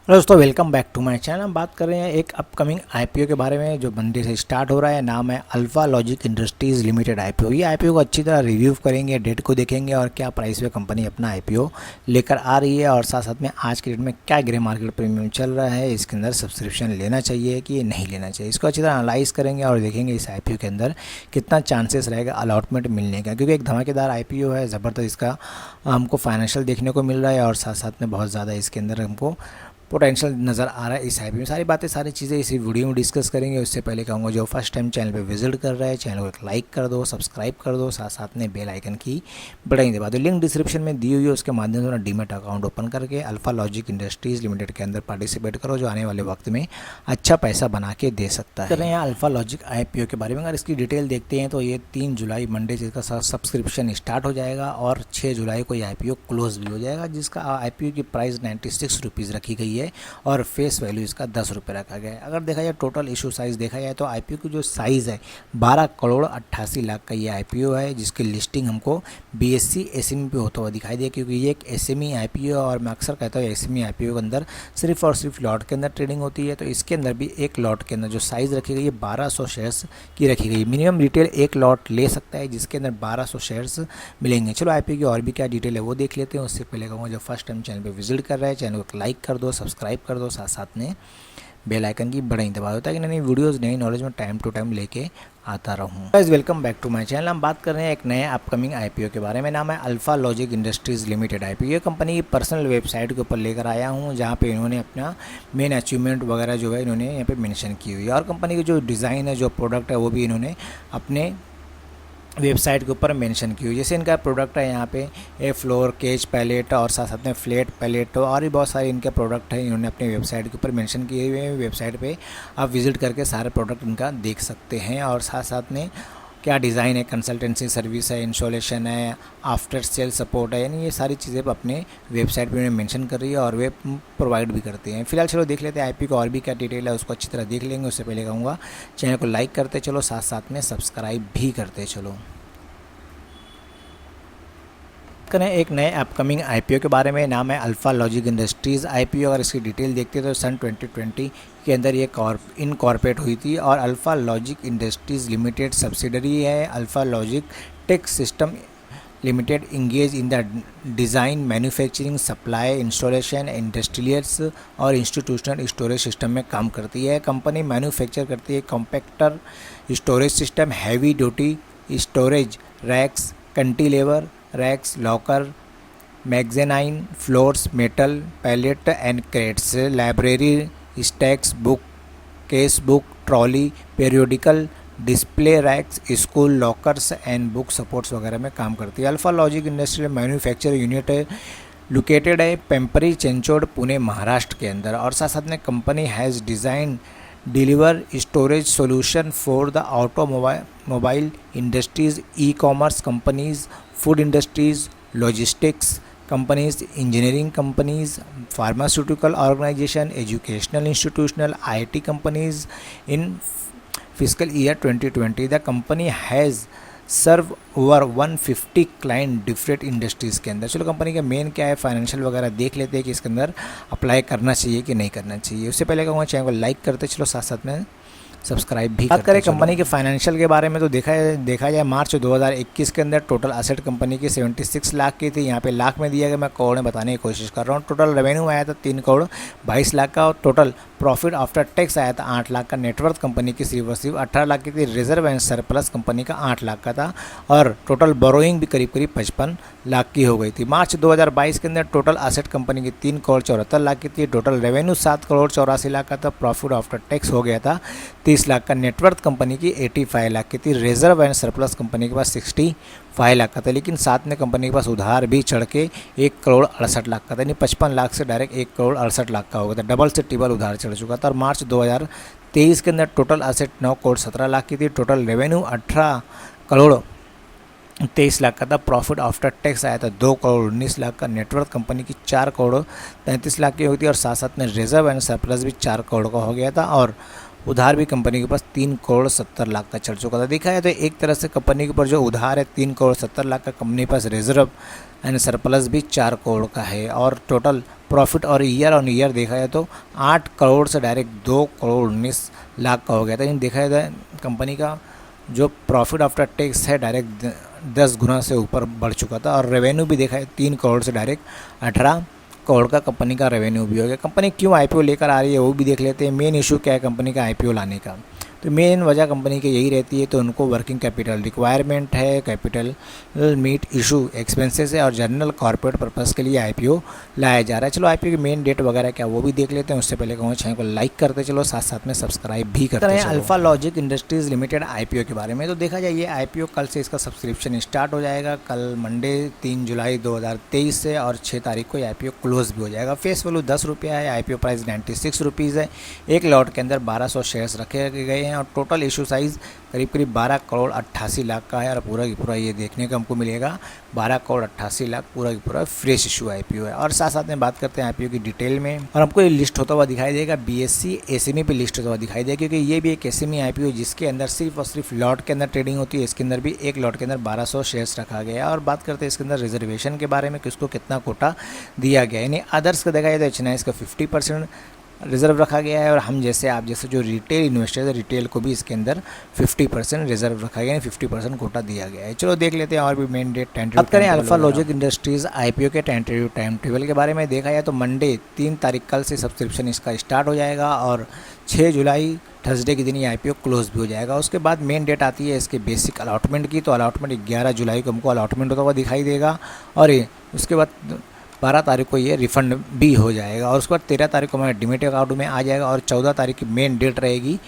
Hello दोस्तों, welcome back to my channel. हम बात कर रहे हैं एक अपकमिंग आईपीओ के बारे में जो मंडे से स्टार्ट हो रहा है। नाम है alpha logic industries limited IPO. ये आईपीओ को अच्छी तरह रिव्यू करेंगे, डेट को देखेंगे और क्या प्राइस पे कंपनी अपना आईपीओ लेकर आ रही है और साथ साथ में आज के डेट में क्या ग्रे मार्केट प्रीमियम चल रहा है, इसके अंदर सब्सक्रिप्शन लेना चाहिए कि नहीं लेना चाहिए, इसको अच्छी तरह एनालाइज करेंगे और देखेंगे इस आईपीओ के अंदर कितना चांसेस रहेगा अलॉटमेंट मिलने का, क्योंकि एक धमाकेदार आईपीओ है, ज़बरदस्त इसका हमको फाइनेंशियल देखने को मिल रहा है और साथ साथ में बहुत ज़्यादा इसके अंदर हमको पोटेंशियल नज़र आ रहा है इस आईपीओ में। सारी बातें सारी चीज़ें इसी वीडियो में डिस्कस करेंगे। उससे पहले कहूँगा जो फर्स्ट टाइम चैनल पे विजिट कर रहा है चैनल को एक लाइक कर दो, सब्सक्राइब कर दो, साथ साथ में बेल आइकन की बटन दबा दो। लिंक डिस्क्रिप्शन में दी हुई है, उसके माध्यम से अपना डीमैट अकाउंट ओपन करके अल्फा लॉजिक इंडस्ट्रीज़ लिमिटेड के अंदर पार्टिसिपेट करो, जो आने वाले वक्त में अच्छा पैसा बना के दे सकता है। कर रहे हैं अल्फा लॉजिक आईपीओ के बारे में। अगर इसकी डिटेल देखते हैं तो ये 3 जुलाई मंडे से इसका सब्सक्रिप्शन स्टार्ट हो जाएगा और 6 जुलाई को ये आईपीओ क्लोज भी हो जाएगा, जिसका आईपीओ की प्राइस 96 रुपीज़ रखी गई है और फेस वैल्यू इसका 10 रुपये रखा गया है। अगर देखा जाए टोटल इशू साइज़ देखा जाए तो आईपीओ की जो साइज़ है 12 करोड़ 88 लाख का ये आईपीओ है, जिसकी लिस्टिंग हमको बीएससी एसएमई पे होता हुआ दिखाई दे, क्योंकि ये एक एसएमई आईपीओ और मैं अक्सर कहता हूँ एसएमई आईपीओ के अंदर सिर्फ और सिर्फ लॉट के अंदर ट्रेडिंग होती है। तो इसके अंदर भी एक लॉट के अंदर जो साइज़ रखी गई है 1200 शेयर्स की रखी गई। मिनिमम रिटेल एक लॉट ले सकता है, जिसके अंदर 1200 शेयर्स मिलेंगे। चलो आईपीओ की और भी क्या डिटेल है वो देख लेते हैं। उससे पहले कहूँगा जो फर्स्ट टाइम चैनल पर विजिट कर रहा है चैनल को लाइक कर दो, सब्सक्राइब कर दो, साथ साथ में बेल आइकन की बटन दबा दो ताकि नई वीडियोस नई नॉलेज में टाइम टू टाइम लेके आता रहूँ। Guys welcome back to my channel. हम बात कर रहे हैं एक नए अपकमिंग आईपीओ के बारे में। नाम है alpha logic industries limited IPO. ये कंपनी की पर्सनल वेबसाइट के ऊपर लेकर आया हूँ, जहाँ पे इन्होंने अपना मेन अचीवमेंट वगैरह जो है इन्होंने यहाँ पे मेंशन की हुई है और कंपनी की जो डिज़ाइन है, जो प्रोडक्ट है, वो भी इन्होंने अपने वेबसाइट के ऊपर मेंशन की हुई। जैसे इनका प्रोडक्ट है यहाँ पे ए फ्लोर केज पैलेट और साथ साथ में फ्लैट पैलेट और भी बहुत सारे इनके प्रोडक्ट हैं, इन्होंने अपने वेबसाइट के ऊपर मेंशन किए हुए हैं। वेबसाइट पे आप विजिट करके सारे प्रोडक्ट इनका देख सकते हैं और साथ साथ में क्या डिज़ाइन है, कंसल्टेंसी सर्विस है, इंस्टॉलेशन है, आफ्टर सेल सपोर्ट है, यानी ये सारी चीज़ें अपने वेबसाइट पे मेंशन कर रही है और वे प्रोवाइड भी करते हैं। फिलहाल चलो देख लेते हैं आईपी को और भी क्या डिटेल है, उसको अच्छी तरह देख लेंगे। उससे पहले कहूँगा चैनल को लाइक करते चलो, साथ साथ में सब्सक्राइब भी करते चलो। करें एक नए अपकमिंग आईपीओ के बारे में। नाम है अल्फा लॉजिक इंडस्ट्रीज़ आईपीओ। अगर इसकी डिटेल देखते हैं तो सन 2020 के अंदर ये इनकॉर्पोरेट हुई थी और alpha logic industries limited subsidiary है। Alpha logic tech system limited engage in the design, manufacturing, supply, installation, industrials और इंस्टीट्यूशनल स्टोरेज सिस्टम में काम करती है। कंपनी मैन्युफैक्चर करती है compactor storage system, heavy duty storage racks, cantilever racks, locker, mezzanine, floors, metal pallet and crates, library stacks, book case, book trolley, periodical display racks, school lockers and book supports वगैरह में काम करती है। Alpha logic industrial manufacture unit located है पिंपरी चिंचवड, पुणे, महाराष्ट्र के अंदर और साथ साथ में company has design deliver storage solution for the automobile industries, e commerce companies, food industries, logistics companies, engineering companies, pharmaceutical organisation, educational institutional, IT companies. In physical year 2020 the company has serve over 150 client different industries के अंदर। चलो company का main क्या है, financial वगैरह देख लेते हैं कि इसके अंदर अप्लाई करना चाहिए कि नहीं करना चाहिए। उससे पहले कहूँगा चैनल को लाइक करते चलो, साथ साथ में सब्सक्राइब भी। बात करें कंपनी के फाइनेंशियल के बारे में तो देखा जाए मार्च 2021 के अंदर टोटल असेट कंपनी की 76 लाख की थी। यहाँ पे लाख में दिया गया, मैं करोड़ में बताने की कोशिश कर रहा हूँ। टोटल रेवेन्यू आया था 3 करोड़ 22 लाख का और टोटल प्रॉफिट आफ्टर टैक्स आया था 8 लाख का। नेटवर्थ कंपनी की सिर्फ 18 लाख की थी। रिजर्व एंड सरप्लस कंपनी का 8 लाख का था और टोटल बोरोइंग भी करीब 55 लाख की हो गई थी। मार्च 2022 के अंदर टोटल असेट कंपनी की 3 करोड़ 74 लाख की थी। टोटल रेवेन्यू 7 करोड़ 84 लाख का था। प्रॉफिट आफ्टर टैक्स हो गया था 30 लाख का। नेटवर्थ कंपनी की 85 लाख की थी। रिजर्व एंड सरप्लस कंपनी के पास 65 लाख का था, लेकिन साथ में कंपनी के पास उधार भी चढ़ के 1 करोड़ 68 लाख का था। यानी 55 लाख से डायरेक्ट 1 करोड़ 68 लाख का हो गया था। डबल से ट्रिपल उधार चढ़ चुका था। और मार्च 2023 के अंदर टोटल असेट 9 करोड़ 17 लाख की थी। टोटल रेवेन्यू 18 करोड़ 23 लाख का था। प्रॉफिट आफ्टर टैक्स आया था 2 करोड़ 19 लाख का। नेटवर्थ कंपनी की 4 करोड़ 33 लाख की हुई थी और साथ साथ में रिजर्व एंड सरप्लस भी 4 करोड़ का हो गया था। और उधार भी कंपनी के पास 3,70,00,000 का चल चुका था। देखा है तो एक तरह से कंपनी के ऊपर जो उधार है 3,70,00,000 का, कंपनी के पास रिजर्व एंड सरप्लस भी 4 करोड़ का है। और टोटल प्रॉफिट और ईयर ऑन ईयर देखा जाए तो 8 करोड़ से डायरेक्ट 2,19,00,000 का हो गया था। इन देखा जाए कंपनी का जो प्रॉफिट आफ्टर टैक्स है डायरेक्ट 10 गुना से ऊपर बढ़ चुका था। और रेवेन्यू भी देखा है 3 करोड़ से डायरेक्ट 18 करोड़ का कंपनी का रेवेन्यू भी हो गया। कंपनी क्यों आईपीओ लेकर आ रही है वो भी देख लेते हैं। मेन इशू क्या है कंपनी का आईपीओ लाने का, तो मेन वजह कंपनी की यही रहती है। तो उनको वर्किंग कैपिटल रिक्वायरमेंट है, कैपिटल मीट इशू एक्सपेंसेस है और जनरल कॉर्पोरेट पर्पस के लिए आईपीओ लाया जा रहा है। चलो आईपीओ की मेन डेट वगैरह क्या वो भी देख लेते हैं। उससे पहले कहूँगा चैनल को लाइक करते चलो, साथ साथ में सब्सक्राइब भी करते हैं। Alpha logic industries limited IPO के बारे में तो देखा जाए ये आईपीओ कल से इसका सब्सक्रिप्शन स्टार्ट हो जाएगा, कल मंडे 3 जुलाई 2023 से, और 6 तारीख को आईपीओ क्लोज भी हो जाएगा। फेस वैल्यू 10 रुपया है, आईपीओ प्राइस 96 रुपीज़ है। एक लॉट के अंदर 1200 शेयर्स रखे गए हैं और टोटल इशू साइज़ करीब 12 करोड़ 88 लाख का है। और पूरा की पूरा ये देखने को हमको मिलेगा 12 करोड़ 88 लाख पूरा की पूरा फ्रेश इशू आईपीओ है। और साथ साथ में बात करते हैं आईपीओ की डिटेल में, और हमको ये लिस्ट होता हुआ दिखाई देगा बीएससी एसएमई पे लिस्ट होता हुआ दिखाई देगा, क्योंकि ये भी एक एसएमई आईपीओ जिसके अंदर सिर्फ और सिर्फ लॉट के अंदर ट्रेडिंग होती है। इसके अंदर भी एक लॉट के अंदर 1200 शेयर्स रखा गया है। और बात करते हैं इसके अंदर रिजर्वेशन के बारे में कि उसको कितना कोटा दिया गया है। यानी अदर्स का देखा जाए तो एचएनआईएस का 50% रिज़र्व रखा गया है, और हम जैसे आप जैसे जो रिटेल इन्वेस्टर्स है रिटेल को भी इसके अंदर 50% रिजर्व रखा गया है, 50% कोटा दिया गया है। चलो देख लेते हैं और भी मेन डेट टाइम। बात करें अल्फा लॉजिक इंडस्ट्रीज़ आईपीओ के टाइम टेबल के बारे में देखा जाए तो मंडे 3 तारीख कल से सब्सक्रिप्शन इसका स्टार्ट हो जाएगा और 6 जुलाई थर्सडे के दिन ये आईपीओ क्लोज भी हो जाएगा। उसके बाद मेन डेट आती है इसके बेसिक अलॉटमेंट की, तो अलॉटमेंट 11 जुलाई को हमको अलॉटमेंट होता हुआ दिखाई देगा। और उसके बाद 12 तारीख को ये रिफ़ंड भी हो जाएगा। और उसके बाद 13 तारीख को हमारे डीमैट अकाउंट में आ जाएगा। और 14 तारीख की मेन डेट रहेगी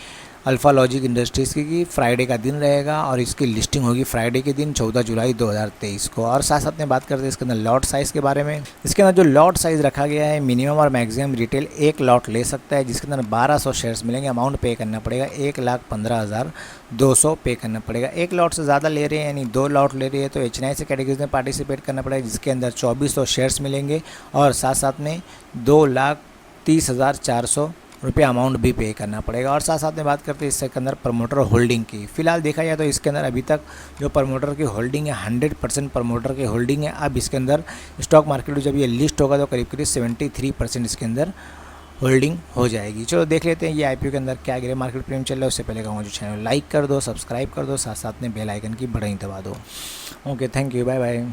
अल्फा लॉजिक इंडस्ट्रीज़ की फ्राइडे का दिन रहेगा, और इसकी लिस्टिंग होगी फ्राइडे के दिन 14 जुलाई 2023 को। और साथ साथ में बात करते हैं इसके अंदर लॉट साइज़ के बारे में। इसके अंदर जो लॉट साइज़ रखा गया है मिनिमम और मैक्सिमम रिटेल एक लॉट ले सकता है, जिसके अंदर 1200 शेयर्स मिलेंगे। अमाउंट पे करना पड़ेगा 1,15,200 पे करना पड़ेगा। एक लॉट से ज़्यादा ले रहे हैं यानी 2 लॉट ले रहे हैं तो एचएनआईएस कैटेगरीज में पार्टिसिपेट करना पड़ेगा, जिसके अंदर 2400 शेयर्स मिलेंगे। और साथ साथ में 2,30,400 रुपया अमाउंट भी पे करना पड़ेगा। और साथ साथ में बात करते हैं इसके अंदर प्रमोटर होल्डिंग की। फिलहाल देखा जाए तो इसके अंदर अभी तक जो प्रमोटर की होल्डिंग है 100% प्रमोटर की होल्डिंग है। अब इसके अंदर स्टॉक मार्केट में जब ये लिस्ट होगा तो करीब करीब 73% इसके अंदर होल्डिंग हो जाएगी। चलो देख लेते हैं ये आईपीओ के अंदर क्या ग्रे मार्केट प्रीमियम चल रहा है। उससे पहले कहूँगा जो चैनल लाइक कर दो, सब्सक्राइब कर दो, साथ साथ में बेल आइकन की बटन दबा दो। Okay, thank you, bye bye.